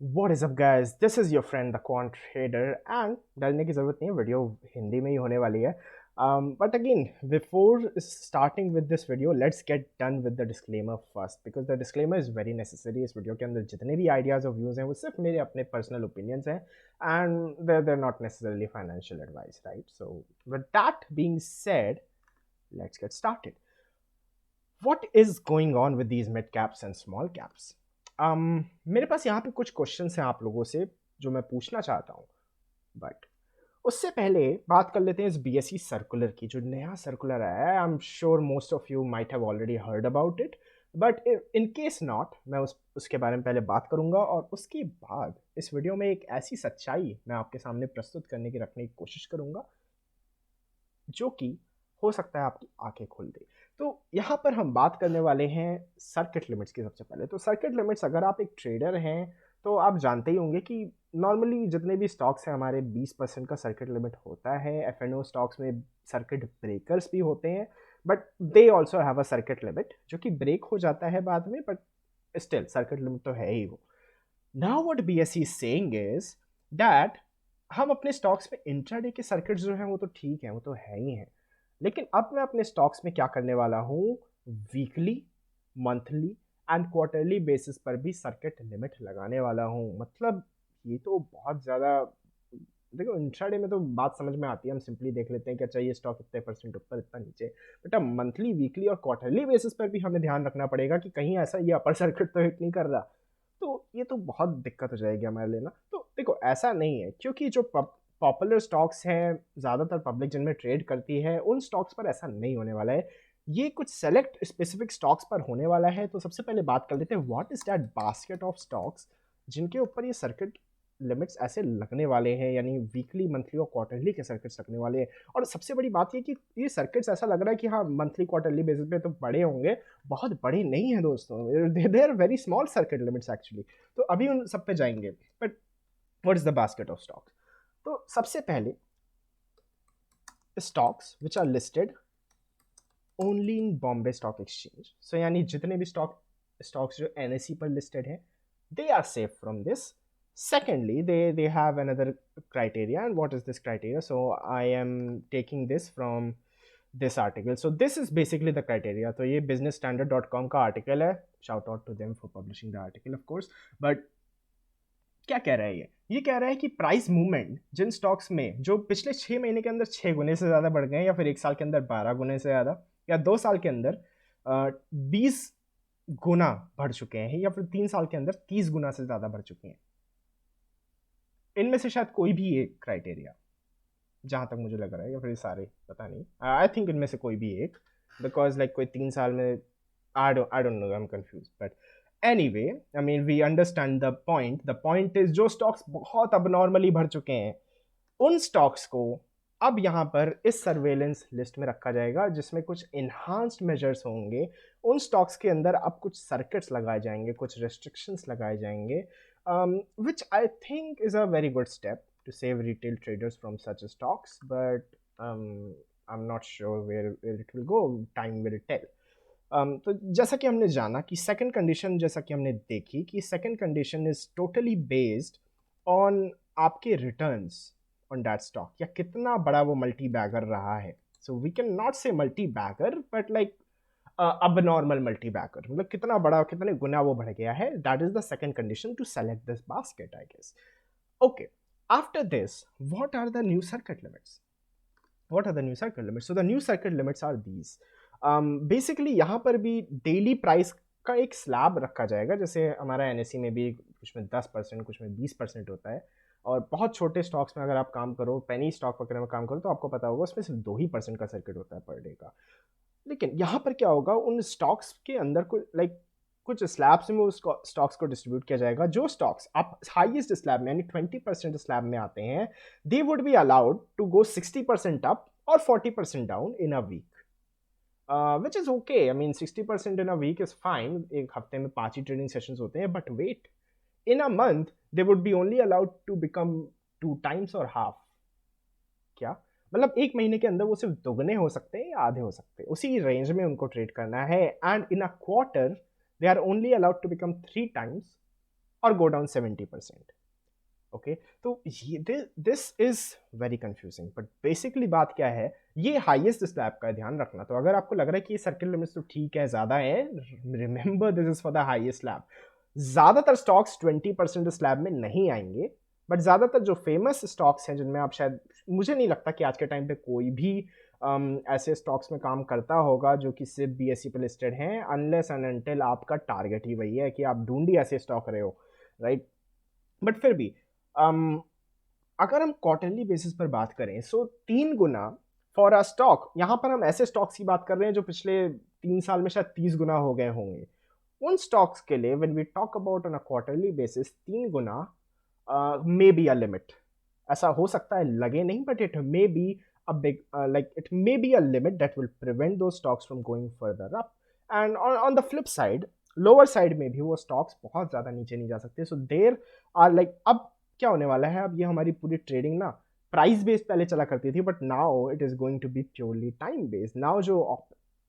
What is up guys, this is your friend the quant trader and डरने की ज़रूरत नहीं है, वीडियो हिंदी में ही होने वाली है. But again, before starting with this video, let's get done with the disclaimer first because the disclaimer is very necessary. इस वीडियो के अंदर जितने भी ideas और views हैं वो सिर्फ मेरे अपने personal opinions हैं and they're not necessarily financial advice, right? So with that being said, let's get started. What is going on with these mid caps and small caps? मेरे पास यहाँ पे कुछ क्वेश्चंस हैं आप लोगों से जो मैं पूछना चाहता हूँ, बट उससे पहले बात कर लेते हैं इस बीएसई सर्कुलर की. जो नया सर्कुलर आया है, I am sure most of you might have already heard about it, but in case not, मैं उसके बारे में पहले बात करूंगा और उसके बाद इस वीडियो में एक ऐसी सच्चाई मैं आपके सामने प्रस्तुत करने की रखने की कोशिश करूंगा जो कि हो सकता है आपकी आंखें खोल दे. तो यहाँ पर हम बात करने वाले हैं सर्किट लिमिट्स की. सबसे पहले तो सर्किट लिमिट्स, अगर आप एक ट्रेडर हैं तो आप जानते ही होंगे कि नॉर्मली जितने भी स्टॉक्स हैं हमारे 20% का सर्किट लिमिट होता है. एफ स्टॉक्स में सर्किट ब्रेकर्स भी होते हैं, but they also have a circuit limit जो कि ब्रेक हो जाता है बाद में, बट स्टिल सर्किट लिमिट तो है ही वो. Now what BSE is saying is that हम अपने स्टॉक्स में इंट्राडे के सर्किट्स जो हैं वो तो ठीक हैं, वो तो है ही हैं, लेकिन अब मैं अपने स्टॉक्स में क्या करने वाला हूँ, weekly, monthly and quarterly basis पर भी सर्किट लिमिट लगाने वाला हूँ. मतलब ये तो बहुत ज़्यादा, देखो इंट्राडे में तो बात समझ में आती है, हम सिंपली देख लेते हैं कि अच्छा ये स्टॉक इतने परसेंट ऊपर इतना नीचे, बट अब मंथली, वीकली और क्वार्टरली बेसिस पर भी हमें ध्यान रखना पड़ेगा कि कहीं ऐसा ये अपर सर्किट तो हिट नहीं कर रहा. तो ये तो बहुत दिक्कत हो जाएगी हमारे लिए ना. तो देखो ऐसा नहीं है, क्योंकि जो पॉपुलर स्टॉक्स हैं, ज़्यादातर पब्लिक जिनमें ट्रेड करती है, उन स्टॉक्स पर ऐसा नहीं होने वाला है. ये कुछ सेलेक्ट स्पेसिफिक स्टॉक्स पर होने वाला है. तो सबसे पहले बात कर लेते हैं what is that basket of stocks जिनके ऊपर ये सर्किट लिमिट्स ऐसे लगने वाले हैं, यानी वीकली, मंथली और क्वार्टरली के सर्किट्स लगने वाले हैं. और सबसे बड़ी बात ये कि ये सर्किट्स ऐसा लग रहा है कि हाँ मंथली क्वार्टरली बेसिस पे तो बड़े होंगे, बहुत बड़े नहीं हैं दोस्तों. They are very small circuit limits actually. तो अभी उन सब पे जाएंगे, but what is the basket of stocks. तो सबसे पहले stocks which are listed only in Bombay Stock Exchange. So यानी जितने भी स्टॉक्स जो एनएसई पर लिस्टेड हैं, they are safe from this. Secondly, they have another criteria, and what is this criteria? So I am taking this from this article. So this is basically the criteria. तो ये businessstandard.com का article है. Shout out to them for publishing the article, of course. But क्या कह रहा है ये कह रहा है कि प्राइस मूवमेंट जिन स्टॉक्स में जो पिछले 6 महीने के अंदर 6 गुने से ज़्यादा बढ़ गए हैं, या फिर 1 साल के अंदर 12 गुने से ज़्यादा, या 2 साल के अंदर 20 गुना बढ़ चुके हैं, या फिर 3 साल के अंदर 30 गुना से ज़्यादा बढ़ चुके हैं, इनमें से शायद कोई भी एक क्राइटेरिया, जहाँ तक मुझे लग रहा है, या फिर सारे, पता नहीं, आई थिंक इनमें से कोई भी एक, बिकॉज लाइक कोई 3 साल में, I don't know, I am confuse. But anyway, I mean we understand the point is जो स्टॉक्स बहुत अब नॉर्मली बढ़ चुके हैं, उन स्टॉक्स को अब यहाँ पर इस सर्वेलेंस लिस्ट में रखा जाएगा, जिसमें कुछ इन्हांस्ड मेजर्स होंगे. उन स्टॉक्स के अंदर अब कुछ सर्किट्स लगाए जाएंगे, कुछ रेस्ट्रिक्शंस लगाए जाएंगे, which I think is a very good step to save retail traders from such stocks, but I'm not sure where it will go. Time will tell. तो जैसा कि हमने जाना कि सेकंड कंडीशन, जैसा कि हमने देखी कि second condition is totally based on आपके रिटर्न्स ऑन दैट स्टॉक, या कितना बड़ा वो मल्टी बैगर रहा है. So we can not say multi bagger, but like अब नॉर्मल मल्टी बैगर, मतलब कितना बड़ा, कितने गुना वो बढ़ गया है. That is the second condition to select this basket, I guess. Okay, after this what are the new circuit limits. What are the new circuit limits? So the new circuit limits are these. Basically यहाँ पर भी daily price का एक slab रखा जाएगा, जैसे हमारा NSC में भी कुछ में 10%, कुछ में 20% होता है. और बहुत छोटे स्टॉक्स में अगर आप काम करो, पेनी स्टॉक वगैरह में काम करो, तो आपको पता होगा उसमें सिर्फ 2% का सर्किट होता है पर डे का. लेकिन यहाँ पर क्या होगा, उन स्टॉक्स के अंदर कुछ स्लैब्स में उस स्टॉक्स को डिस्ट्रीब्यूट किया जाएगा. जो स्टॉक्स आप हाईएस्ट स्लैब में यानी 20% स्लैब में आते हैं, they would be allowed to go 60% up और 40% down in a week, which is okay. I mean 60% in a week is fine. एक हफ्ते में 5 ही ट्रेडिंग सेशंस होते हैं, but wait, in a month they would be only allowed to become 2 times और half. क्या मतलब, एक महीने के अंदर वो सिर्फ दोगुने हो सकते हैं या आधे हो सकते हैं, उसी रेंज में उनको ट्रेड करना है. And in a quarter they are only allowed to become 3 times और गो डाउन 70%। ओके, तो ये this is very confusing, but basically बात क्या है, ये हाईएस्ट स्लैब का ध्यान रखना। तो अगर आपको लग रहा है कि सर्किल लिमिट्स तो ठीक है, ज़्यादा है, remember this is for the highest slab. ज़्यादातर स्टॉक्स 20% स्लैब में नहीं आएंगे, बट ज़्यादातर जो फेमस स्टॉक्स हैं जिनमें आप शायद, मुझे नहीं लगता कि आज के टाइम पे कोई भी ऐसे स्टॉक्स में काम करता होगा जो कि सिर्फ बीएसई पे लिस्टेड हैं, अनलेस एंड अनटिल आपका टारगेट ही वही है कि आप ढूंढ ही ऐसे स्टॉक रहे हो, राइट। बट फिर भी um, अगर हम क्वार्टरली बेसिस पर बात करें, सो 3 गुना फॉर अ स्टॉक, यहां पर हम ऐसे स्टॉक्स की बात कर रहे हैं जो पिछले 3 साल में शायद 30 गुना हो गए होंगे। उन स्टॉक्स के लिए when we talk about on a quarterly basis 3 गुना मे बी अ लिमिट। ऐसा हो सकता है लगे नहीं, but it may be a big, like it may be a limit that will prevent those stocks from going further up. And on the flip side, lower side में भी वो stocks बहुत ज़्यादा नीचे नहीं जा सकते। सो देर आर लाइक, अब क्या होने वाला है, अब ये हमारी पूरी ट्रेडिंग ना प्राइस बेस्ड पहले चला करती थी, but now it is going to be purely time based. नाउ जो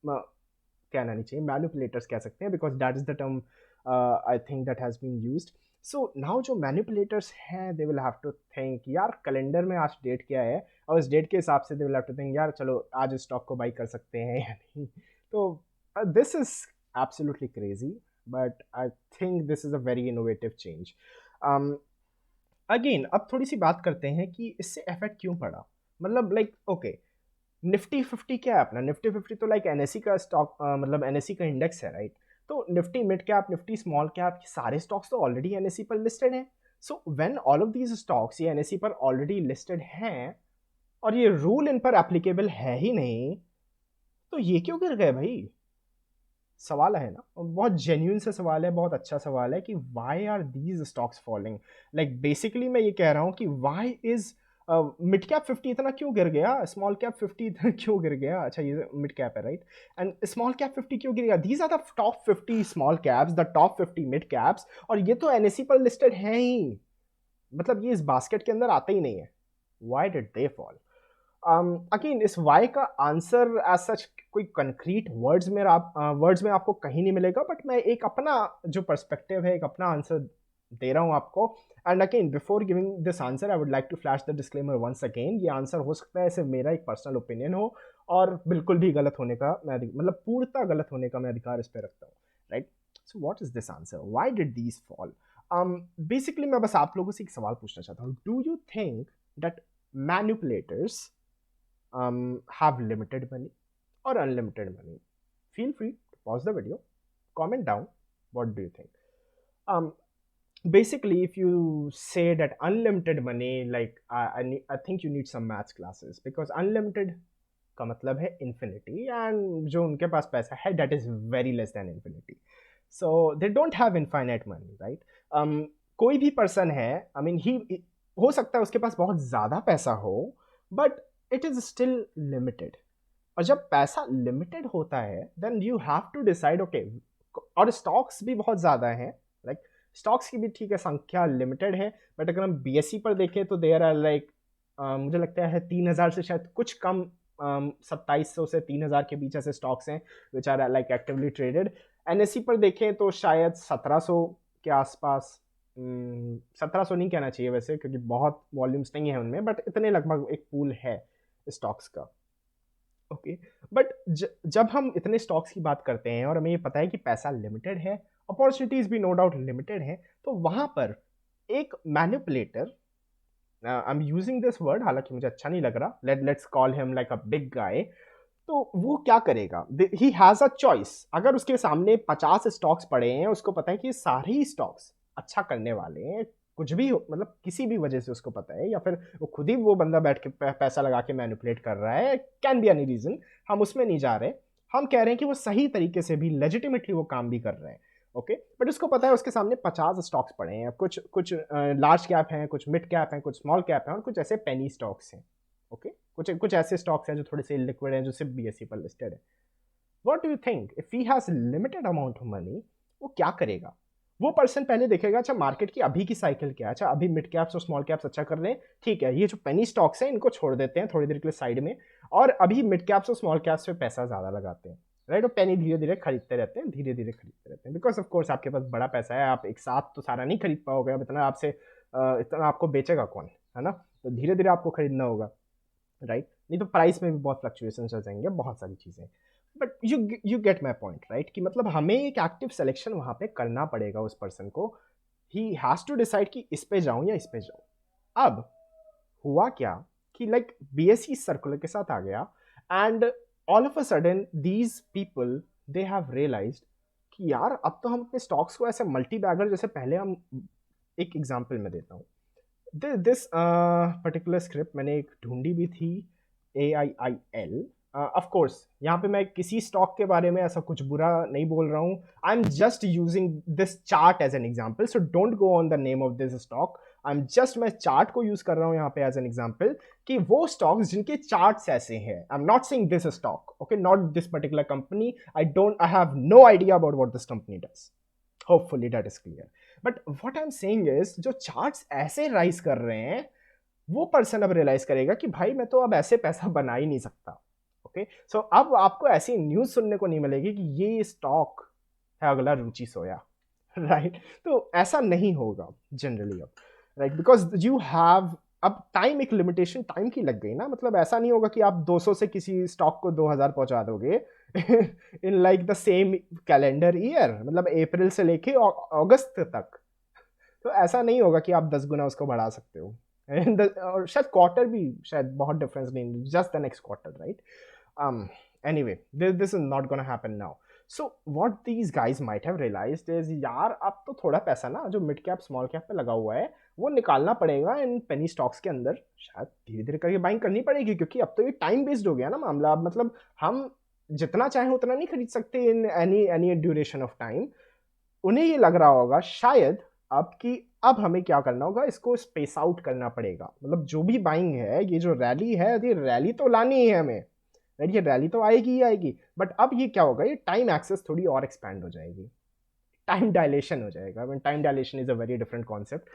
कहना नहीं चाहिए, मैनिपुलेटर्स कह सकते हैं, because that is the term I think that has been used. So now जो मैनिपुलेटर्स हैं, they will have to think यार कैलेंडर में आज डेट क्या है, और उस डेट के हिसाब से they will have to think यार चलो आज स्टॉक को बाई कर सकते हैं या नहीं। तो this is absolutely crazy, but I think this is a very innovative change. Again अब थोड़ी सी बात करते हैं कि इससे इफेक्ट क्यों पड़ा। मतलब लाइक ओके, निफ्टी 50 क्या है अपना, निफ्टी 50 तो लाइक एनएससी का स्टॉक, मतलब एनएससी का इंडेक्स है, राइट। तो Nifty mid cap, Nifty small cap, सारे स्टॉक्स तो ऑलरेडी एनएससी पर लिस्टेड हैं। So when all of these stocks ये एनएससी पर ऑलरेडी लिस्टेड हैं और ये रूल इन पर एप्लीकेबल है ही नहीं, तो ये क्यों गिर गए भाई? सवाल है ना, बहुत जेन्यून सा सवाल है, बहुत अच्छा सवाल है कि why are these stocks falling. Like basically मैं ये कह रहा हूँ कि वाई इज मिड कैप 50 इतना क्यों गिर गया, स्मॉल कैप 50 इतना क्यों गिर गया। अच्छा ये मिड कैप है, राइट, एंड स्मॉल कैप 50 क्यों गिर गया? These are the top 50 small caps, the top 50 mid caps, और ये तो एनएससी पर लिस्टेड है ही, मतलब ये इस बास्केट के अंदर आते ही नहीं है। Why did they fall? Again इस वाई का आंसर एज सच कोई कंक्रीट वर्ड्स में आपको कहीं नहीं मिलेगा, बट मैं एक अपना जो पर्सपेक्टिव है, एक अपना आंसर दे रहा हूँ आपको। And again before giving this answer I would like to flash the disclaimer once again, ये आंसर हो सकता है सिर्फ मेरा एक पर्सनल ओपिनियन हो, और बिल्कुल भी गलत होने का मैं मतलब पूर्णतः गलत होने का मैं अधिकार इस पर रखता हूँ, right. So what is this answer, why did these fall? Basically मैं बस आप लोगों से एक सवाल पूछना चाहता हूँ, do you think that manipulators have limited money or unlimited money? Feel free to pause the video, comment down what do you think. um Basically if you say that unlimited money, like I think you need some maths classes, because unlimited का मतलब है infinity, and जो उनके पास पैसा है that is very less than infinity, so they don't have infinite money, right? कोई भी person है, I mean he हो सकता है उसके पास बहुत ज़्यादा पैसा हो, but it is still limited. और जब पैसा लिमिटेड होता है then you have to decide okay, और स्टॉक्स भी बहुत ज़्यादा हैं, लाइक स्टॉक्स की भी ठीक है संख्या लिमिटेड है, बट अगर हम बीएससी पर देखें तो देयर आर लाइक मुझे लगता है 3000 से शायद कुछ कम, 2700 से 3000 के बीच ऐसे स्टॉक्स हैं which are like actively traded. NSC पर देखें तो शायद 1700 के आसपास, 1700 नहीं कहना चाहिए वैसे क्योंकि बहुत वॉल्यूम्स नहीं है उनमें, बट इतने लगभग एक पूल है स्टॉक्स का। ओके, बट जब हम इतने स्टॉक्स की बात करते हैं और हमें ये पता है कि पैसा लिमिटेड है, अपॉर्चुनिटीज भी नो डाउट लिमिटेड है, तो वहां पर एक manipulator, I am using this word हालांकि मुझे अच्छा नहीं लग रहा, let's call him like a big guy, तो वो क्या करेगा? He has a choice. अगर उसके सामने 50 स्टॉक्स पड़े हैं, उसको पता है कि सारे ही स्टॉक्स अच्छा करने वाले हैं, कुछ भी मतलब किसी भी वजह से उसको पता है, या फिर वो खुद ही वो बंदा बैठ के पैसा लगा के मैनिपुलेट कर रहा है, कैन बी एनी रीजन, हम उसमें नहीं जा रहे। हम कह रहे हैं कि वो सही तरीके से भी लेजिटिमेटली वो काम भी कर रहे हैं, ओके, बट उसको पता है उसके सामने 50 स्टॉक्स पड़े हैं, कुछ लार्ज कैप हैं, कुछ मिड कैप हैं, कुछ स्मॉल कैप हैं, और कुछ ऐसे पेनी स्टॉक्स हैं, ओके, कुछ ऐसे स्टॉक्स हैं जो थोड़े से लिक्विड हैं, जो सिर्फ बीएसई पर लिस्टेड है। What do you think if he has limited amount of money, वो क्या करेगा? वो पर्सन पहले देखेगा अच्छा मार्केट की अभी की साइकिल क्या है, अच्छा अभी मिड कैप्स और स्मॉल कैप्स अच्छा कर रहे हैं, ठीक है, ये जो पेनी स्टॉक्स हैं इनको छोड़ देते हैं थोड़ी देर के लिए साइड में, और अभी मिड कैप्स और स्मॉल कैप्स पे पैसा ज़्यादा लगाते हैं। राइट। और पेनी धीरे धीरे खरीदते रहते हैं, धीरे धीरे खरीदते रहते हैं, बिकॉज ऑफ कोर्स आपके पास बड़ा पैसा है, आप एक साथ तो सारा नहीं खरीद पाओगे, अब इतना आपसे इतना आपको बेचेगा कौन, है ना। तो धीरे धीरे आपको खरीदना होगा, राइट। नहीं तो प्राइस में भी बहुत फ्लक्चुएशन हो जाएंगे, बहुत सारी चीज़ें। But you get my point, right, कि मतलब हमें एक एक्टिव सिलेक्शन वहाँ पे करना पड़ेगा उस पर्सन को। ही हैज़ टू डिसाइड कि इस पे जाऊँ या इस पे जाऊँ। अब हुआ क्या कि लाइक बीएसई सर्कुलर के साथ आ गया, and all of a sudden these people they have realised कि यार अब तो हम अपने स्टॉक्स को ऐसे मल्टी बैगर, जैसे पहले हम, एक एग्जांपल मैं देता हूँ, दिस पर्टिकुलर स्क्रिप्ट मैंने एक ढूंढी भी थी, AIIL। ऑफ कोर्स यहाँ पे मैं किसी स्टॉक के बारे में ऐसा कुछ बुरा नहीं बोल रहा हूँ, I am just using this chart as an example, so don't go on the name of this stock. I am just, मैं चार्ट को यूज कर रहा हूँ यहाँ पे एज एन एग्जाम्पल, कि वो स्टॉक्स जिनके चार्ट्स ऐसे हैं, I am not saying this stock, okay, not this particular company, I have no idea about what this company does, hopefully that is clear. But what I am saying is, जो charts ऐसे rise कर रहे हैं, वो person अब realise करेगा कि भाई मैं तो अब ऐसे पैसा बना ही नहीं सकता, ओके। सो अब आपको ऐसी न्यूज सुनने को नहीं मिलेगी कि ये स्टॉक है अगला रुचि सोया, राइट। तो ऐसा नहीं होगा जनरली अब, राइट, बिकॉज यू हैव, अब टाइम, एक लिमिटेशन टाइम की लग गई ना, मतलब ऐसा नहीं होगा कि आप 200 से किसी स्टॉक को 2000 पहुंचा दोगे in like the same calendar year, मतलब अप्रैल से लेके अगस्त तक। तो ऐसा नहीं होगा कि आप 10 गुना उसको बढ़ा सकते हो। और शायद क्वार्टर भी, शायद बहुत डिफरेंस नहीं, just the next quarter, right. Anyway, this is not gonna happen now. So what these guys might have realized is, यार अब तो थोड़ा पैसा ना जो मिड कैप स्मॉल कैप पे लगा हुआ है वो निकालना पड़ेगा इन पेनी स्टॉक्स के अंदर, शायद धीरे धीरे करके बाइंग करनी पड़ेगी, क्योंकि अब तो ये टाइम बेस्ड हो गया ना मामला। अब मतलब हम जितना चाहें उतना नहीं खरीद सकते in any duration of time. उन्हें ये लग रहा होगा शायद अब कि अब हमें क्या करना होगा, इसको स्पेस आउट करना पड़ेगा, मतलब जो भी बाइंग है, ये जो रैली है, ये रैली तो लानी ही है हमें, राइट, ये रैली तो आएगी ही आएगी, बट अब ये क्या होगा, ये टाइम एक्सेस थोड़ी और एक्सपैंड हो जाएगी, टाइम डायलेशन हो जाएगा। Time dilation is a very different concept,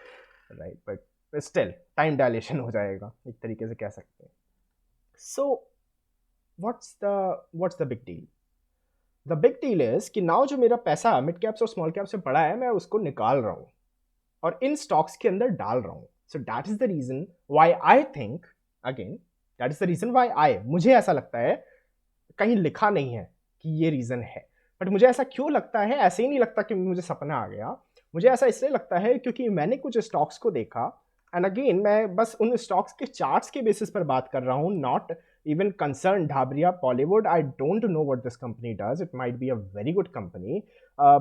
right, but still time dilation हो जाएगा, एक तरीके से कह सकते हैं। So what's the big deal? The big deal is कि नाउ जो मेरा पैसा मिड कैप्स और स्मॉल कैप से पड़ा है, मैं उसको निकाल रहा हूँ और इन स्टॉक्स के अंदर डाल रहा हूँ। So that is the reason why I think, again that is the reason why I, मुझे ऐसा लगता है, कहीं लिखा नहीं है कि ये रीजन है, बट मुझे ऐसा क्यों लगता है, ऐसे ही नहीं लगता कि मुझे सपना आ गया, मुझे ऐसा इसलिए लगता है क्योंकि मैंने कुछ स्टॉक्स को देखा, एंड अगेन मैं बस उन स्टॉक्स के चार्ट्स के बेसिस पर बात कर रहा हूँ, not even concerned Dhabria Bollywood. I don't know what this company does. It might be a very good company,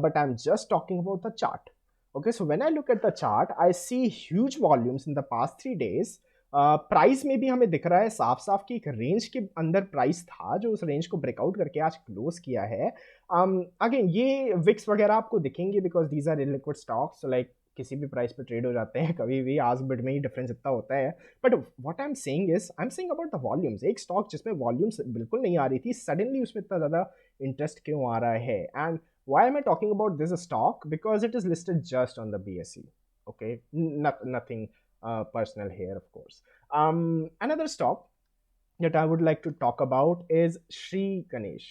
but I'm just talking about the chart. Okay, so when I look at the chart, I see huge volumes in the past 3 days. Price में भी हमें दिख रहा है साफ साफ कि एक रेंज के अंदर प्राइस था, जो उस रेंज को ब्रेकआउट करके आज क्लोज किया है। अगेन ये विक्स वगैरह आपको दिखेंगे because these are liquid stocks, like किसी भी प्राइस पे ट्रेड हो जाते हैं कभी भी, आज बिड में ही डिफरेंस इतना होता है। But what I am saying is, I am saying about the volumes. एक स्टॉक जिसमें वॉल्यूम्स बिल्कुल नहीं आ रही थी, सडनली उसमें इतना ज़्यादा इंटरेस्ट क्यों आ रहा है? And why am I talking about this stock? Because it is listed just on the BSE. Okay, nothing personal here, of course. Another stock that I would like to talk about is Sri Ganesh.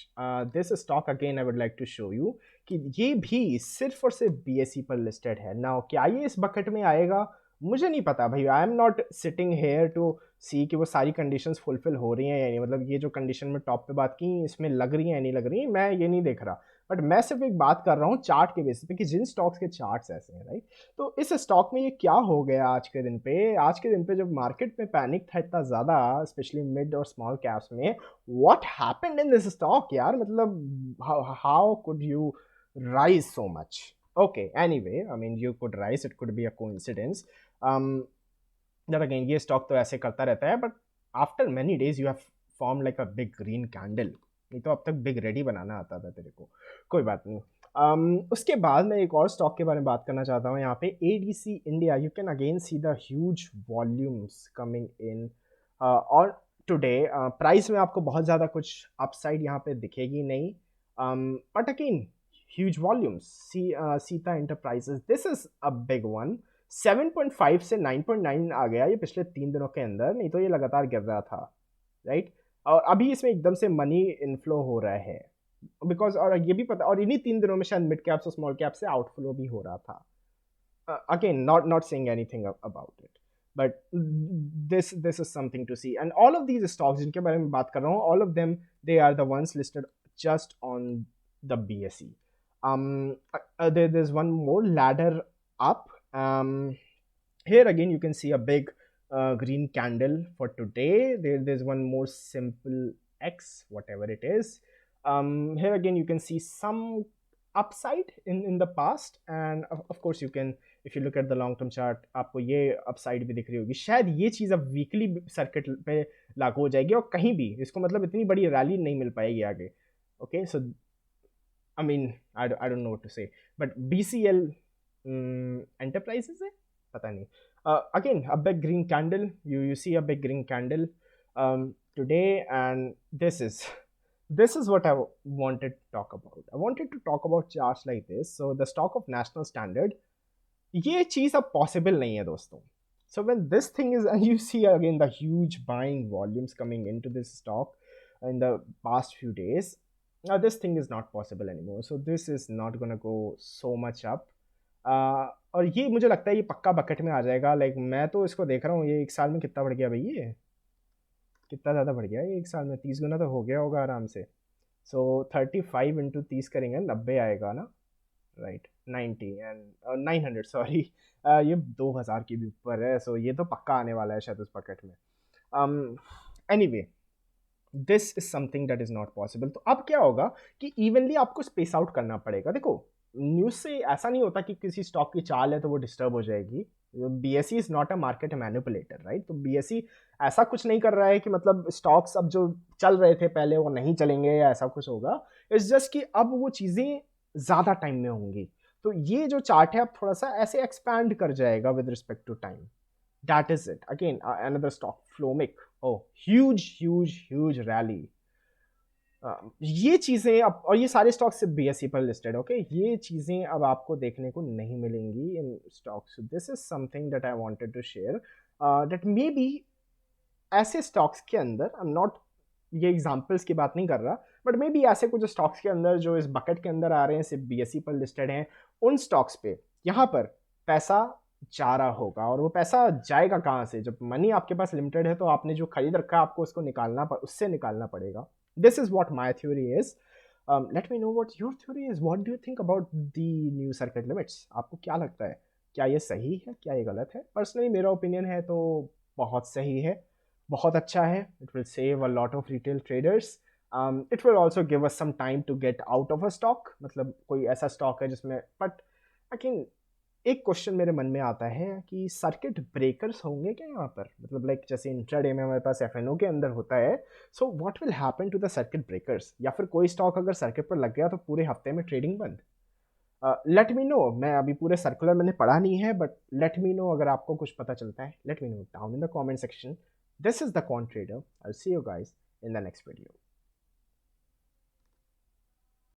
This stock again I would like to show you कि ये भी सिर्फ और सिर्फ BSE पर listed है। Now क्या ये इस बकेट में आएगा? मुझे नहीं पता भाई, I am not sitting here to see कि वो सारी कंडीशंस फुलफिल हो रही हैं या नहीं, मतलब ये जो कंडीशन में टॉप पे बात की इसमें लग रही हैं या नहीं लग रही, मैं ये नहीं देख रहा, बट मैं सिर्फ एक बात कर रहा हूँ चार्ट के बेसिस पे कि जिन स्टॉक्स के चार्ट्स ऐसे हैं, राइट। तो इस स्टॉक में ये क्या हो गया आज के दिन पे? आज के दिन पे जब मार्केट में पैनिक था इतना ज़्यादा, स्पेशली मिड और स्मॉल कैप्स में, what happened in this stock यार? मतलब how could you rise so much? Okay, anyway, I mean you could rise, it could be a coincidence. That again, ये stock तो ऐसे करता रहता है, but after many days you have formed like a big green candle. नहीं तो अब तक बिग रेडी बनाना आता था तेरे को, कोई बात नहीं। उसके बाद मैं एक और स्टॉक के बारे में बात करना चाहता हूँ, यहाँ पे ADC India. You can again see the huge volumes coming in, और टुडे प्राइस में आपको बहुत ज़्यादा कुछ अपसाइड यहाँ पे दिखेगी नहीं, but again huge volumes. Sita Enterprises, this is a big one. 7.5 से 9.9 आ गया ये पिछले 3 दिनों के अंदर, नहीं तो ये लगातार गिर रहा था, राइट। और अभी इसमें एकदम से मनी इनफ्लो हो रहा है, बिकॉज और ये भी पता, और इन्हीं 3 दिनों में शायद मिड कैप्स और स्मॉल कैप से आउटफ्लो भी हो रहा था. Again, not saying anything about it, but this is something to see. And all of these stocks जिनके बारे में बात कर रहा हूँ, all of them, they are the ones listed just on the BSE. There's one more ladder up. Here again you can see a big green candle for today. There's one more simple X, whatever it is. Here again you can see some upside in the past, and of course you can, if you look at the long term chart, आपको ये upside भी दिख रही होगी. शायद ये चीज़ अब weekly circuit पे लागू हो जाएगी और कहीं भी इसको मतलब इतनी बड़ी रैली नहीं मिल पाएगी आगे. Okay, so I mean, I don't know what to say, but BCL Enterprises है, पता नहीं. Again, a big green candle. You see a big green candle today, and this is what I wanted to talk about. I wanted to talk about charts like this. So the stock of National Standard, ये चीज़ अब possible नहीं है दोस्तों. So when this thing is, and you see again the huge buying volumes coming into this stock in the past few days, now this thing is not possible anymore. So this is not gonna go so much up. और ये मुझे लगता है ये पक्का bucket में आ जाएगा. Like मैं तो इसको देख रहा हूँ, ये 1 साल में कितना बढ़ गया भाई, ये कितना ज़्यादा बढ़ गया ये 1 साल में, 30 गुना तो हो गया होगा आराम से. सो 35 इंटू 30 करेंगे, 90 आएगा ना, राइट, 90 एंड 900 सॉरी, ये 2000 के भी ऊपर है. सो ये तो पक्का आने वाला है शायद उस बकेट में. Anyway, this is something that is not possible. तो अब क्या होगा कि इवनली आपको स्पेस आउट करना पड़ेगा. देखो, न्यूज़ से ऐसा नहीं होता कि किसी स्टॉक की चाल है तो वो डिस्टर्ब हो जाएगी. BSE is not a market manipulator, right. तो BSE ऐसा कुछ नहीं कर रहा है कि मतलब स्टॉक्स अब जो चल रहे थे पहले वो नहीं चलेंगे या ऐसा कुछ होगा. इट्स जस्ट कि अब वो चीज़ें ज़्यादा टाइम में होंगी. तो ये जो चार्ट है अब थोड़ा सा ऐसे एक्सपैंड कर जाएगा with respect to time. That is it. Again another stock, Flomic. Oh, huge rally. ये चीज़ें अब, और ये सारे स्टॉक्स सिर्फ BSE पर लिस्टेड, ओके. ये चीज़ें अब आपको देखने को नहीं मिलेंगी in stocks. This is something that I wanted to share, that may be ऐसे स्टॉक्स के अंदर, आई एम नॉट, ये एग्जांपल्स की बात नहीं कर रहा, बट मे बी ऐसे कुछ स्टॉक्स के अंदर जो इस बकेट के अंदर आ रहे हैं, सिर्फ BSE पर लिस्टेड हैं, उन स्टॉक्स पे यहाँ पर पैसा जा रहा होगा. और वो पैसा जाएगा कहाँ से? जब मनी आपके पास लिमिटेड है तो आपने जो खरीद रखा है आपको उसको उससे निकालना पड़ेगा. This is what my theory is. Let me know what your theory is. What do you think about the new circuit limits? आपको क्या लगता है? क्या ये सही है? क्या ये गलत है? Personally मेरा ओपिनियन है तो बहुत सही है, बहुत अच्छा है. It will save a lot of retail traders. It will also give us some time to get out of a stock. मतलब कोई ऐसा स्टॉक है जिसमें, but again एक क्वेश्चन मेरे मन में आता है कि सर्किट ब्रेकर्स होंगे क्या यहाँ पर? मतलब लाइक जैसे इंट्राडे में हमारे पास FNO के अंदर होता है, so what will happen to the circuit breakers? या फिर कोई स्टॉक अगर सर्किट पर लग गया तो पूरे हफ्ते में ट्रेडिंग बंद. Let me know. मैं अभी पूरे सर्कुलर मैंने पढ़ा नहीं है, बट लेट मी नो अगर आपको कुछ पता चलता है. Let me know down in the comment section. This is the quant trader. I will see you guys in the next video.